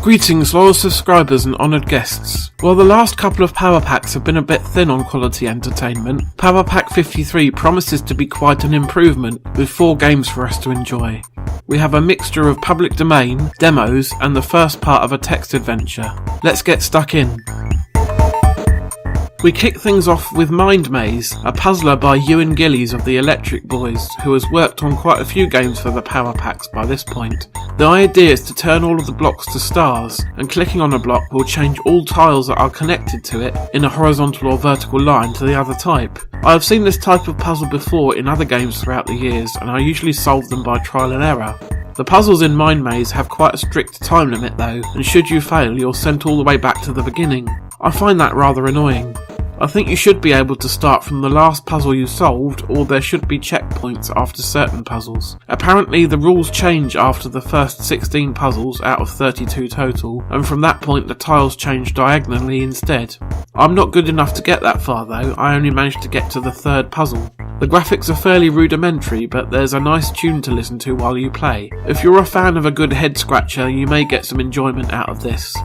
Greetings loyal subscribers and honoured guests. While the last couple of power packs have been a bit thin on quality entertainment, Power Pack 53 promises to be quite an improvement with 4 games for us to enjoy. We have a mixture of public domain, demos and the first part of a text adventure. Let's get stuck in. We kick things off with Mind Maze, a puzzler by Ewan Gillies of the Electric Boys, who has worked on quite a few games for the Power Packs by this point. The idea is to turn all of the blocks to stars, and clicking on a block will change all tiles that are connected to it in a horizontal or vertical line to the other type. I have seen this type of puzzle before in other games throughout the years, and I usually solve them by trial and error. The puzzles in Mind Maze have quite a strict time limit though, and should you fail you're sent all the way back to the beginning. I find that rather annoying. I think you should be able to start from the last puzzle you solved, or there should be checkpoints after certain puzzles. Apparently the rules change after the first 16 puzzles out of 32 total, and from that point the tiles change diagonally instead. I'm not good enough to get that far though, I only managed to get to the 3rd puzzle. The graphics are fairly rudimentary, but there's a nice tune to listen to while you play. If you're a fan of a good head scratcher, you may get some enjoyment out of this.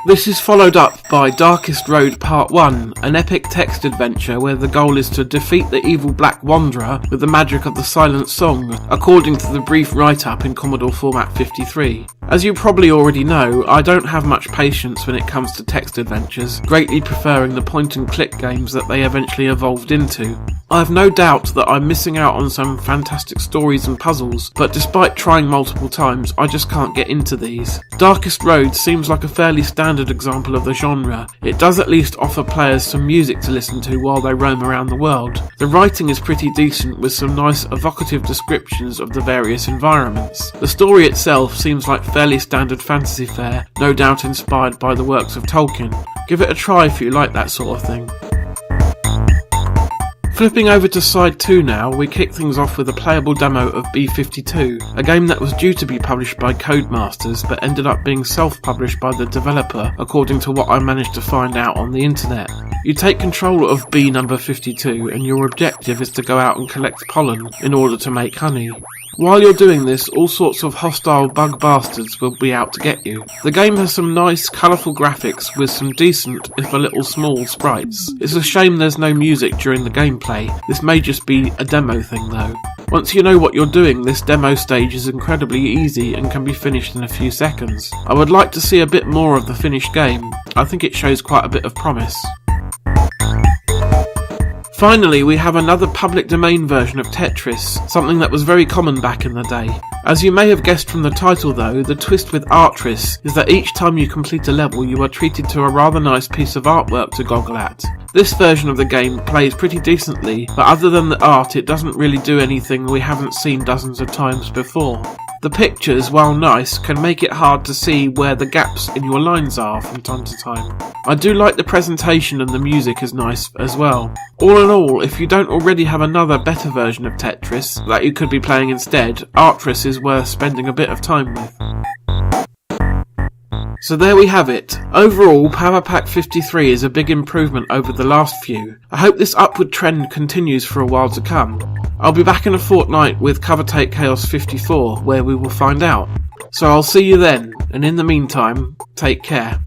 This is followed up by Darkest Road Part 1, an epic text adventure where the goal is to defeat the evil Black Wanderer with the magic of the Silent Song, according to the brief write-up in Commodore Format 53. As you probably already know, I don't have much patience when it comes to text adventures, greatly preferring the point-and-click games that they eventually evolved into. I have no doubt that I'm missing out on some fantastic stories and puzzles, but despite trying multiple times, I just can't get into these. Darkest Road seems like a fairly standard example of the genre. It does at least offer players some music to listen to while they roam around the world. The writing is pretty decent with some nice evocative descriptions of the various environments. The story itself seems like fairly standard fantasy fare, no doubt inspired by the works of Tolkien. Give it a try if you like that sort of thing. Flipping over to side 2 now, we kick things off with a playable demo of B-52, a game that was due to be published by Codemasters but ended up being self-published by the developer, according to what I managed to find out on the internet. You take control of B number 52 and your objective is to go out and collect pollen in order to make honey. While you're doing this, all sorts of hostile bug bastards will be out to get you. The game has some nice, colourful graphics with some decent, if a little small, sprites. It's a shame there's no music during the gameplay. This may just be a demo thing though. Once you know what you're doing, this demo stage is incredibly easy and can be finished in a few seconds. I would like to see a bit more of the finished game. I think it shows quite a bit of promise. Finally, we have another public domain version of Tetris, something that was very common back in the day. As you may have guessed from the title though, the twist with Artris is that each time you complete a level you are treated to a rather nice piece of artwork to goggle at. This version of the game plays pretty decently, but other than the art it doesn't really do anything we haven't seen dozens of times before. The pictures, while nice, can make it hard to see where the gaps in your lines are from time to time. I do like the presentation and the music is nice as well. All in all, if you don't already have another better version of Tetris that you could be playing instead, Artris is worth spending a bit of time with. So there we have it. Overall, Power Pack 53 is a big improvement over the last few. I hope this upward trend continues for a while to come. I'll be back in a fortnight with Covertape Chaos 54, where we will find out. So I'll see you then, and in the meantime, take care.